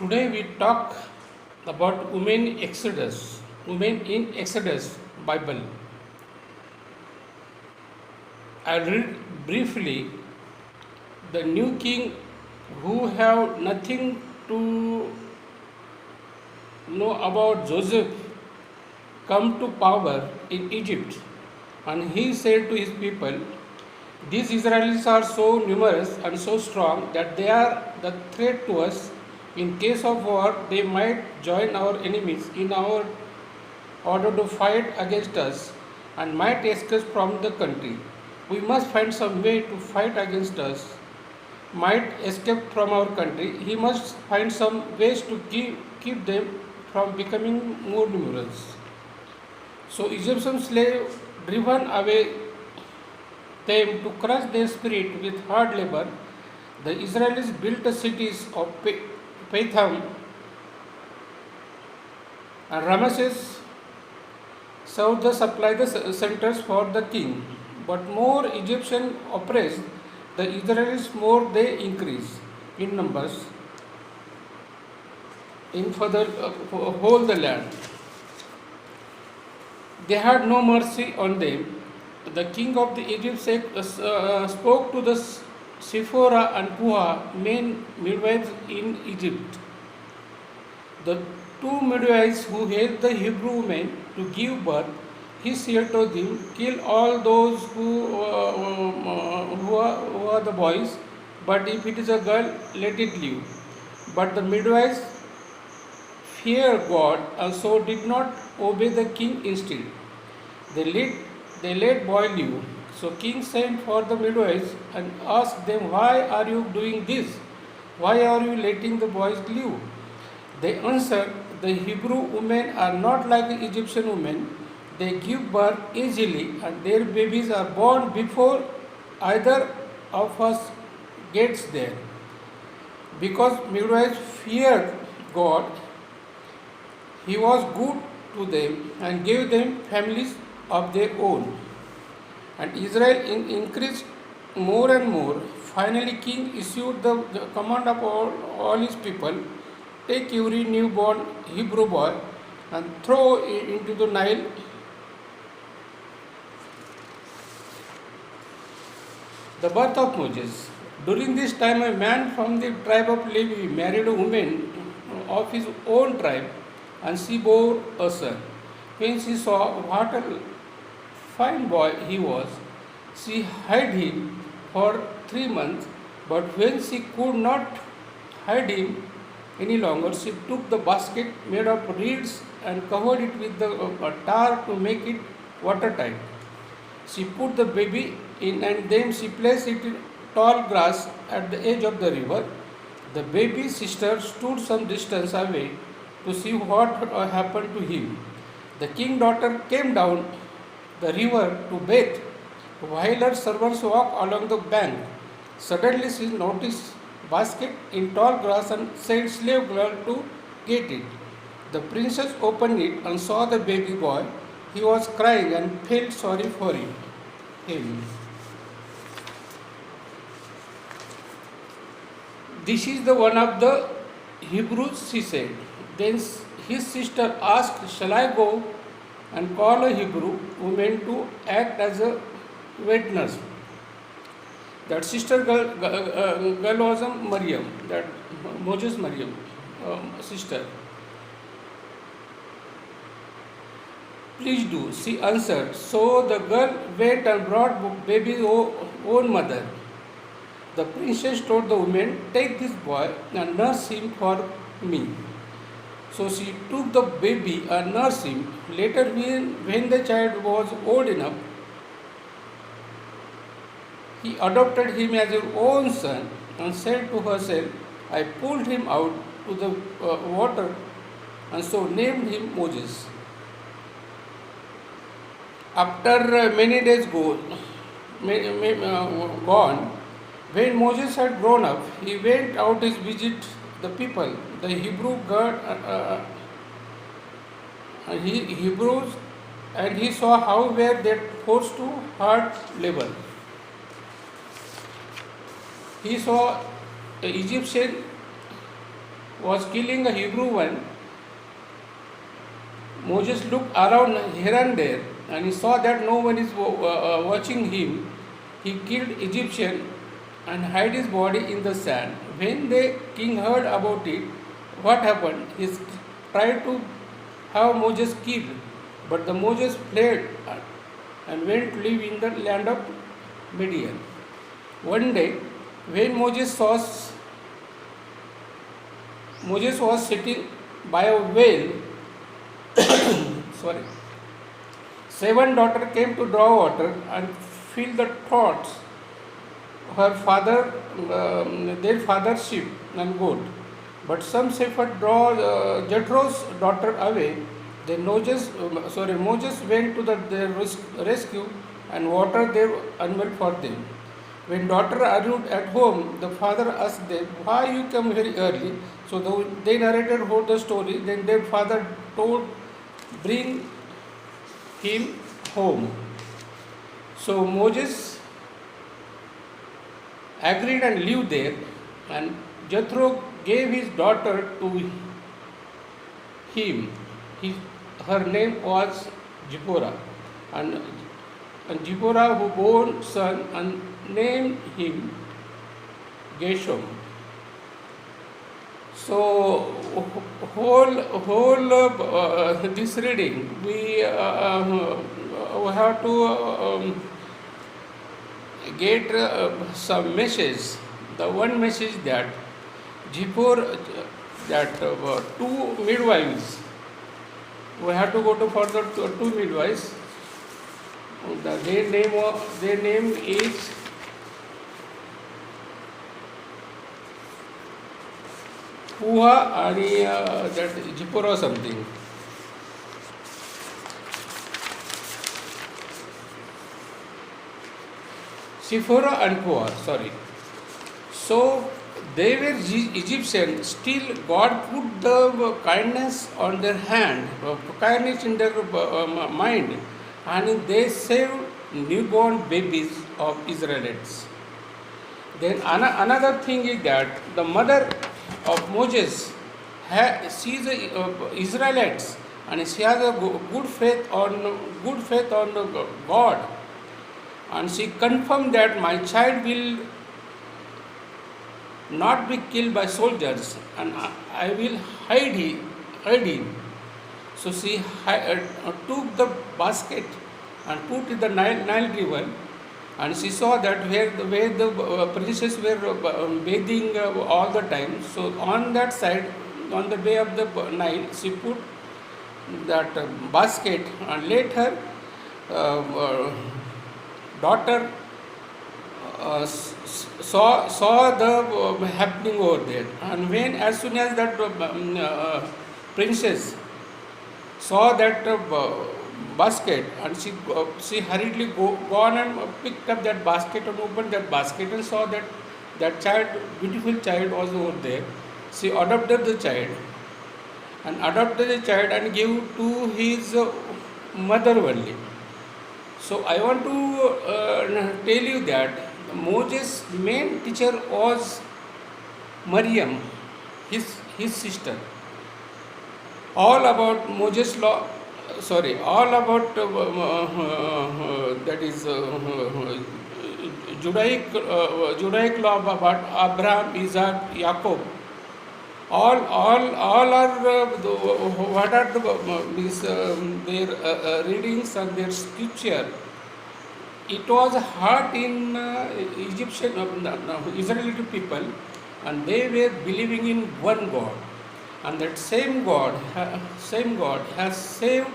Today we talk about women in Exodus Bible. I'll read briefly the new king who have nothing to know about Joseph come to power in Egypt, and he said to his people, these Israelites are so numerous and so strong that they are the threat to us. In case of war, they might join our enemies in our order to fight against us and might escape from the country. We must find some way to fight against us, might escape from our country. He must find some ways to keep them from becoming more numerous. So Egyptian slave driven away them to crush their spirit with hard labor. The Israelis built the cities of Pithom and Ramesses served the supply the centers for the king. But more Egyptian oppressed the Israelis, more they increase in numbers in further whole the land. They had no mercy on them. The king of the Egypt spoke to the Sephora and Puah, main midwives in Egypt. The two midwives who helped the Hebrew women to give birth, he said to them, kill all those who are the boys, but if it is a girl, let it live. But the midwives feared God and so did not obey the king instead. They let boy live. So king sent for the midwives and asked them, why are you doing this? Why are you letting the boys live? They answered, the Hebrew women are not like the Egyptian women. They give birth easily and their babies are born before either of us gets there. Because midwives feared God, he was good to them and gave them families of their own. And Israel increased more and more. Finally, king issued the command of all his people, take every newborn Hebrew boy and throw it into the Nile. The birth of Moses. During this time, a man from the tribe of Levi married a woman of his own tribe, and she bore a son. When she saw what a fine boy he was, she hid him for 3 months, but when she could not hide him any longer, she took the basket made of reeds and covered it with the tar to make it watertight. She put the baby in and then she placed it in tall grass at the edge of the river. The baby's sister stood some distance away to see what happened to him. The king's daughter came down the river to bathe while her servants walked along the bank. Suddenly she noticed basket in tall grass and sent slave girl to get it. The princess opened it and saw the baby boy. He was crying and felt sorry for him. This is the one of the Hebrews, she said. Then his sister asked, shall I go and call a Hebrew woman to act as a wet nurse? That sister girl was a Maryam, that Moses Maryam sister. Please do, she answered. So the girl went and brought baby's own mother. The princess told the woman, take this boy and nurse him for me. So she took the baby and nursed him. Later, when the child was old enough, he adopted him as her own son and said to herself, I pulled him out to the water and so named him Moses. After many days gone, when Moses had grown up, he went out to visit the people, the Hebrews, and he saw how were they forced to hard labor. He saw the Egyptian was killing a Hebrew one, Moses looked around here and there, and he saw that no one is watching him. He killed Egyptian and hid his body in the sand. When the king heard about it, what happened? He tried to have Moses killed, but the Moses fled and went to live in the land of Midian. One day, when Moses was sitting by a well, sorry, seven daughters came to draw water and fill the troughs their father's sheep and goat. But some shepherd draw Jethro's daughter away. Then Moses went to their rescue and watered their animal for them. When daughter arrived at home, the father asked them, "Why you come very early?" So they narrated whole the story. Then their father told, "Bring him home." So Moses agreed and lived there, and Jethro gave his daughter to him. Her name was Zipporah, and Zipporah who bore son and named him Gershom. So whole this reading we have to get some message. The one message that two midwives, we have to go to further two midwives. Their name is Puha and that Zipporah something. Sephora and Puha, sorry. So they were Egyptians, still God put the kindness on their hand, kindness in their mind, and they saved newborn babies of Israelites. Then another thing is that the mother of Moses, she's Israelites, and she has a good faith on God, and she confirmed that my child will not be killed by soldiers, and I will hide him. So she took the basket and put in the Nile River, and she saw that where the princesses were bathing all the time. So on that side, on the way of the Nile, she put that basket and let her daughter saw the happening over there. And as soon as that princess saw that basket, and she hurriedly gone and picked up that basket and opened that basket and saw that beautiful child was over there. She adopted the child and gave to his mother only. So I want to tell you that Moses' main teacher was Mariam, his sister. All about Moses' law, all about that is Judaic law about Abraham, Isaac, Jacob. All are what are their readings and their scripture. It was hard in Israelite people, and they were believing in one God, and that same God has saved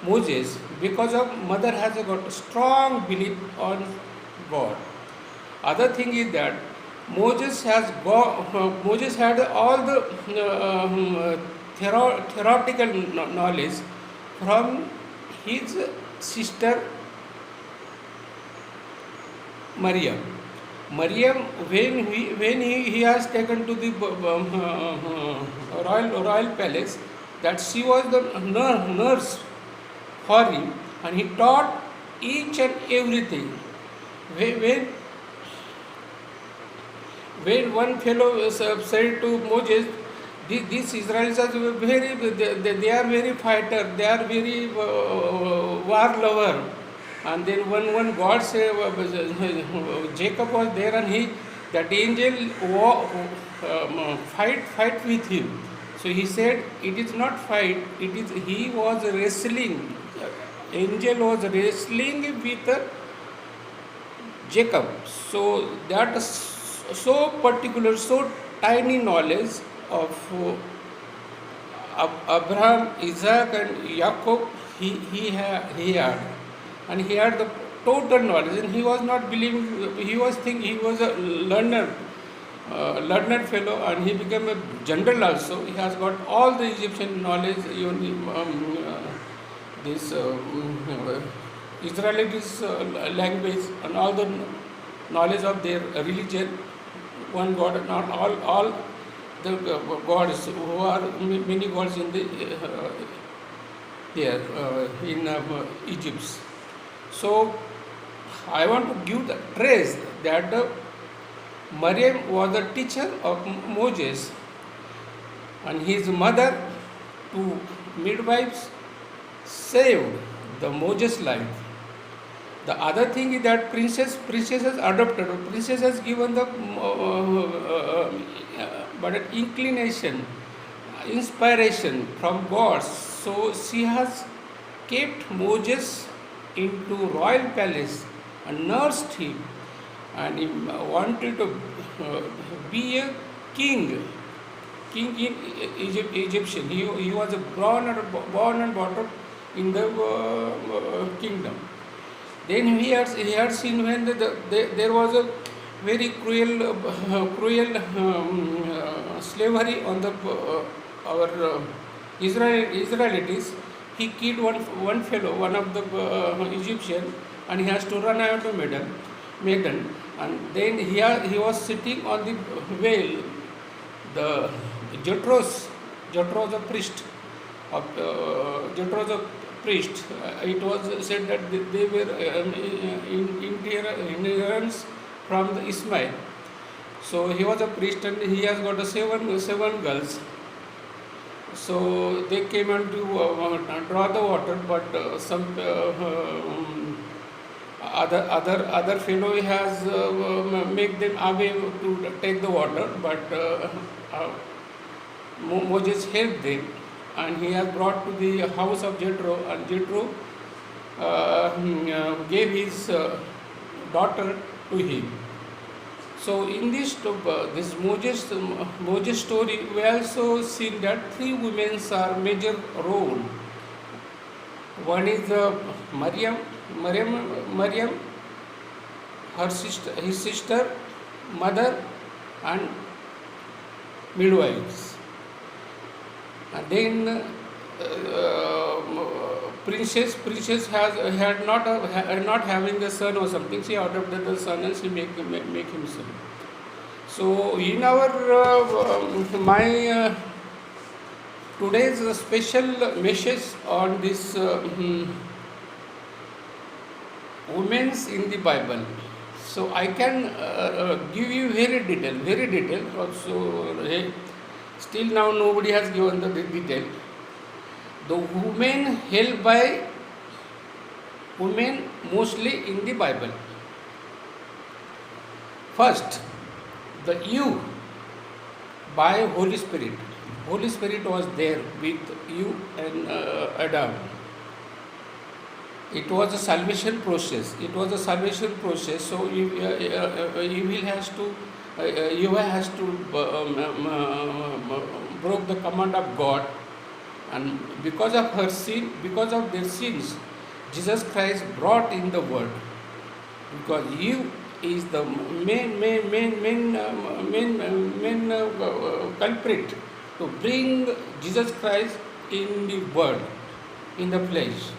Moses because of mother has got a strong belief on God. Other thing is that Moses had all the theoretical knowledge from his sister Mariam. When he has taken to the royal palace, that she was the nurse for him, and he taught each and everything. When one fellow said to Moses These Israelis are very, they are very fighter, they are very war lover. And then when God say Jacob was there and that angel fight with him. So he said, it is not fight, it is he was wrestling. Angel was wrestling with Jacob. So that is so particular, so tiny knowledge of Abraham, Isaac, and Jacob, he had, and he had the total knowledge, and he was not believing. He was thinking he was a learned fellow, and he became a general also. He has got all the Egyptian knowledge, even this Israelites language, and all the knowledge of their religion, one God, not all the gods who are many gods in the here in Egypt. So I want to give the trace that Maryam was the teacher of Moses, and his mother, two midwives, saved the Moses' life. The other thing is that princess has adopted, princess has given the but an inclination, inspiration from God. So she has kept Moses into royal palace and nursed him, and he wanted to be a king, king in Egyptian. He was born and brought up in the kingdom. Then he had seen when there was a very cruel slavery on the our Israelites. He killed one fellow, one of the Egyptian, and he has to run away to maiden, and then he was sitting on the well. The Jethro was a priest of Jethro was a priest. It was said that they were in inheritance from the Ismail. So he was a priest, and he has got seven girls. So they came and to draw the water, but some other fellow has make them away to take the water, but Moses helped them, and he has brought to the house of Jethro, and Jethro gave his daughter to him. So in this Moses story, we also see that three women are major role. One is Maryam, his sister, mother, and midwives. And then princess had not having a son or something. She adopted the son and she make him son. So in our my today's special message on this women's in the Bible. So I can give you very detail. Also, still now nobody has given the detail. The women held by women mostly in the Bible. First, the Eve by Holy Spirit. Holy Spirit was there with Eve and Adam. It was a salvation process. So Eve has to broke the command of God, and because of her sin, because of their sins, Jesus Christ brought in the world. Because Eve is the main culprit to bring Jesus Christ in the world, in the flesh.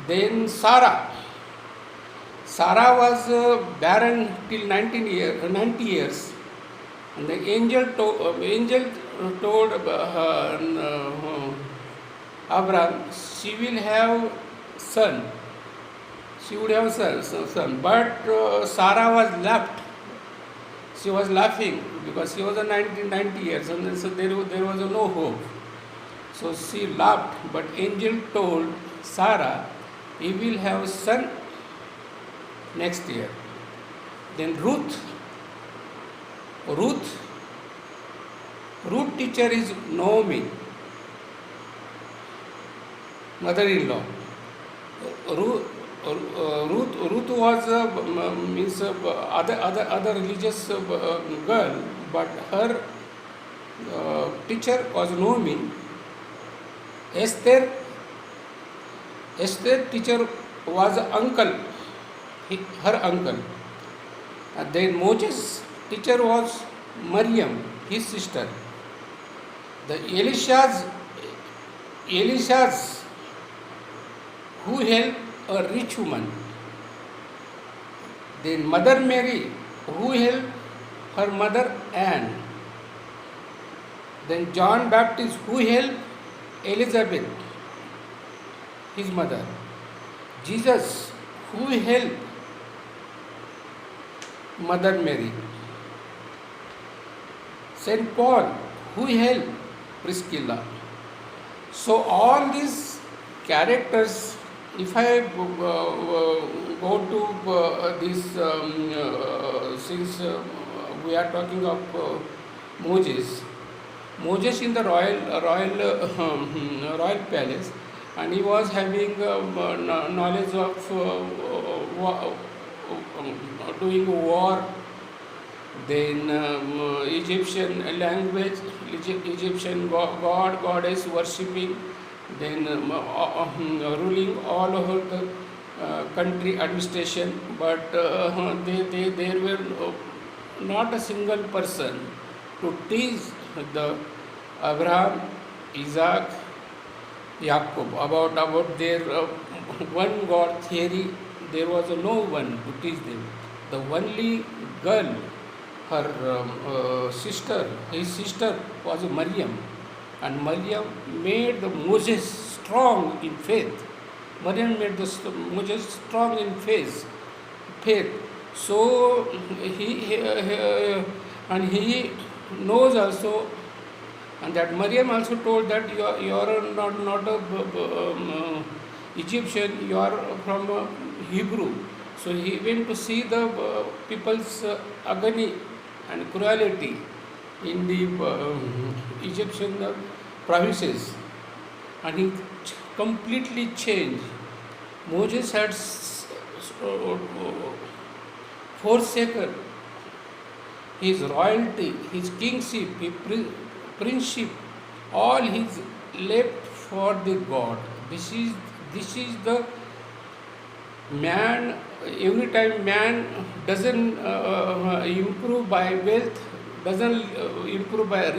Then Sarah was barren till 90 years, and the angel told Abraham she will have son. She would have son, but Sarah was left. she was laughing because she was a 90 years old, and so there was no hope. So she laughed, but angel told Sarah, "He will have a son next year." Then Ruth, Ruth teacher is Naomi, mother-in-law. Ruth was means other religious girl, but her teacher was Naomi. Esther teacher was uncle, her uncle. And then Moses teacher was Maryam, his sister. The Elishas who helped a rich woman. Then Mother Mary who helped her mother Anne. Then John Baptist who helped Elizabeth, his mother. Jesus who helped Mother Mary. Saint Paul who helped Priscilla. So all these characters, if I go to this, since we are talking of Moses in the royal palace, and he was having knowledge of doing war, then Egyptian language, Egyptian god, goddess worshipping, then ruling all over the country administration, but there were not a single person to teach the Abraham, Isaac, Jacob about their one God theory. There was no one to teach them. The only girl, her his sister was Maryam, and Maryam made the Moses strong in faith. Maryam made the Moses strong in faith. So he knows also, and that Maryam also told that you are not a Egyptian, you are from Hebrew. So he went to see the people's agony and cruelty in the Egyptian provinces, and he completely changed. Moses had forsaken his royalty, his kingship, his princeship, all his left for the God. This is the man. Every time man doesn't improve by wealth, doesn't improve by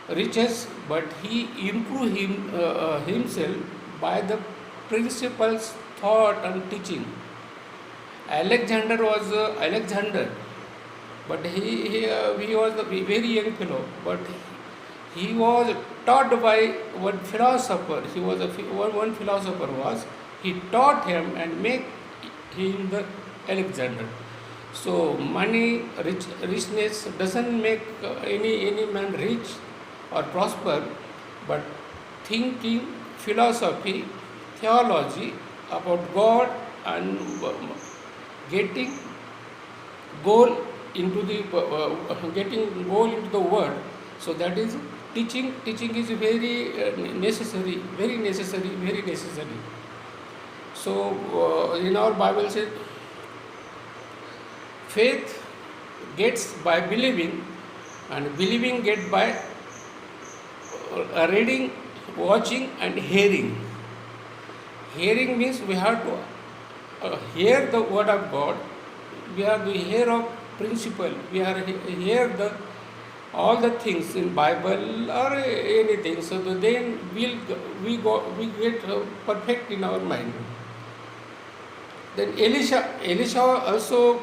riches, but he improve himself by the principles, thought and teaching. Alexander was Alexander, but he was a very young fellow, but he was taught by one philosopher. One philosopher was. He taught him and make him the Alexander. So money, richness doesn't make any man rich or prosper, but thinking, philosophy, theology about God and getting goal into the word. So that is teaching. Teaching is very necessary. So in our Bible says, faith gets by believing, and believing get by reading, watching and hearing. Hearing means we have to hear the word of God. We have to hear of principle. We have to hear all the things in Bible or anything. So then we get perfect in our mind. Then Elisha also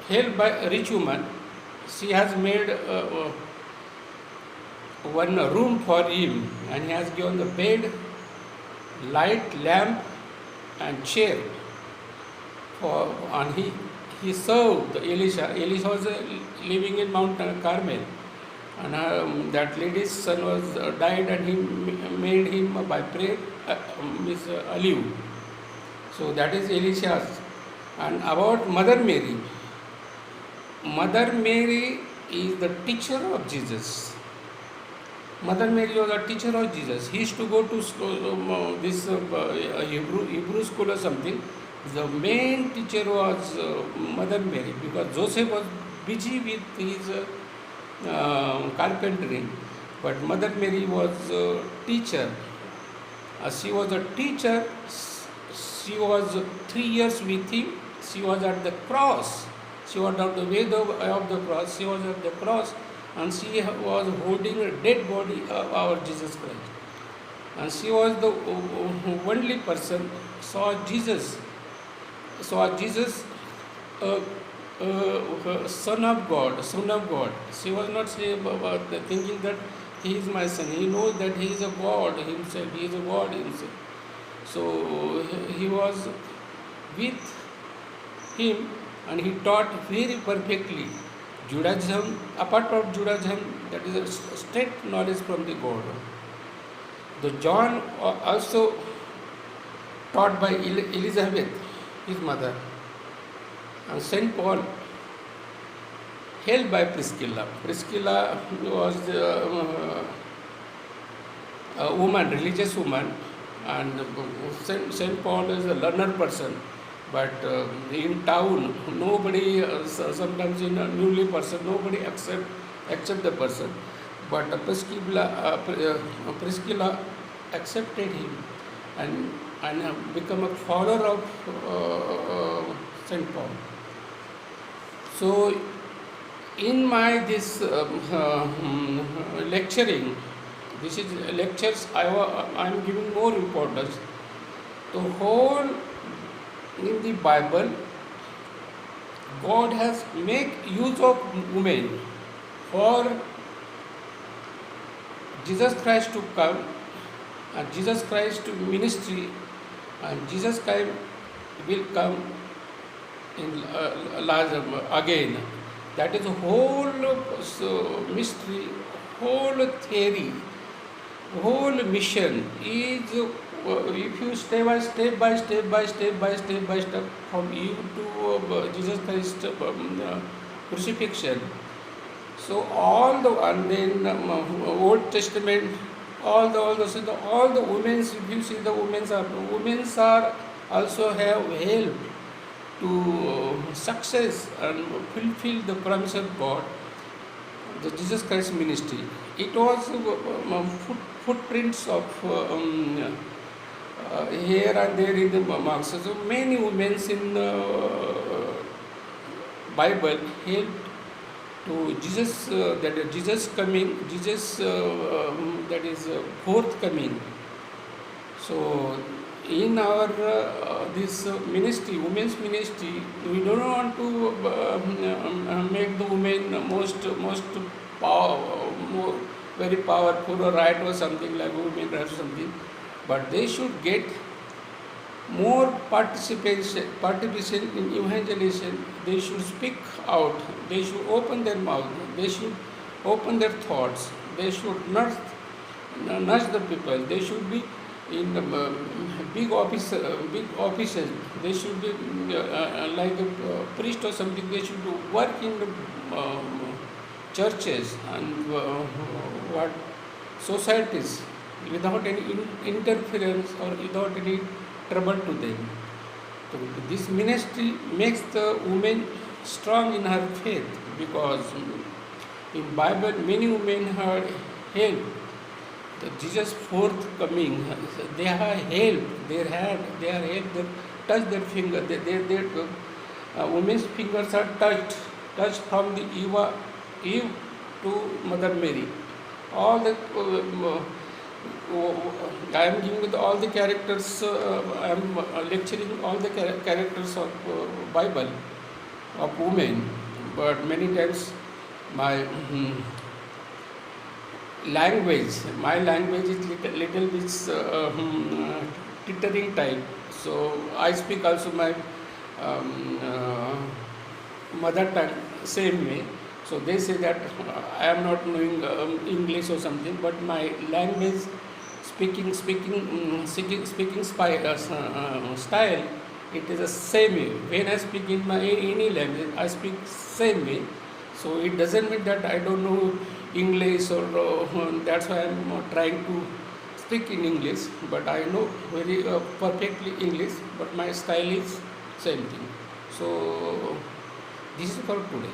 helped by a rich woman. She has made one room for him, and he has given the bed, light, lamp, and chair. And he served Elisha. Elisha was living in Mount Carmel, and that lady's son was died, and he made him by prayer Miss Aliu. So that is Elisha's. And about Mother Mary. Mother Mary is the teacher of Jesus. Mother Mary was a teacher of Jesus. He used to go to school, this Hebrew school or something. The main teacher was Mother Mary, because Joseph was busy with his carpentering, but Mother Mary was a teacher. She was a teacher. She was 3 years with him. She was at the cross. She was on the way of the cross. She was at the cross, and she was holding a dead body of our Jesus Christ. And she was the only person saw Jesus, son of God, son of God. She was not thinking that he is my son. He knows that he is a God himself. He is a God himself. So he was with him, and he taught very perfectly Judaism. Apart from Judaism, that is a straight knowledge from the God. The John also taught by Elizabeth, his mother, and Saint Paul held by Priscilla. Priscilla was a woman, religious woman, and Saint Paul is a learned person. But in town, nobody, sometimes in a newly person, nobody accept the person. But Priscilla accepted him, and become a follower of Saint Paul. So in my this lecturing, this is lectures, I am giving more importance. The whole in the Bible, God has made use of women for Jesus Christ to come, and Jesus Christ to ministry, and Jesus Christ will come in again. That is a whole mystery, whole theory, whole mission is. If you step by step from Eve to Jesus Christ crucifixion, so all the, and then Old Testament, all the women, if you see the women are also have helped to success and fulfill the promise of God, the Jesus Christ ministry. It was footprints of here and there in the marks. So many women in Bible helped to Jesus, that Jesus coming, Jesus that is forthcoming. So in our this ministry, women's ministry, we don't want to make the women most very powerful or right or something like women or something, but they should get more participation in evangelization. They should speak out. They should open their mouth. They should open their thoughts. They should nurse the people. They should be in big offices. They should be like a priest or something. They should work in the churches and what societies without any interference or without any trouble to them. So this ministry makes the woman strong in her faith, because in Bible many women have helped the Jesus forthcoming. They have helped their hand, they are helped, they touch their finger, their women's fingers are touched from the Eve to Mother Mary. All the I am giving all the characters, I am lecturing all the characters of Bible, of women, but many times my my language is little bit tittering type. So I speak also my mother tongue same way. So they say that I am not knowing English or something, but my language style, it is the same way. When I speak in my any language, I speak same way. So it doesn't mean that I don't know English, or that's why I'm trying to speak in English. But I know very perfectly English, but my style is same thing. So this is for today.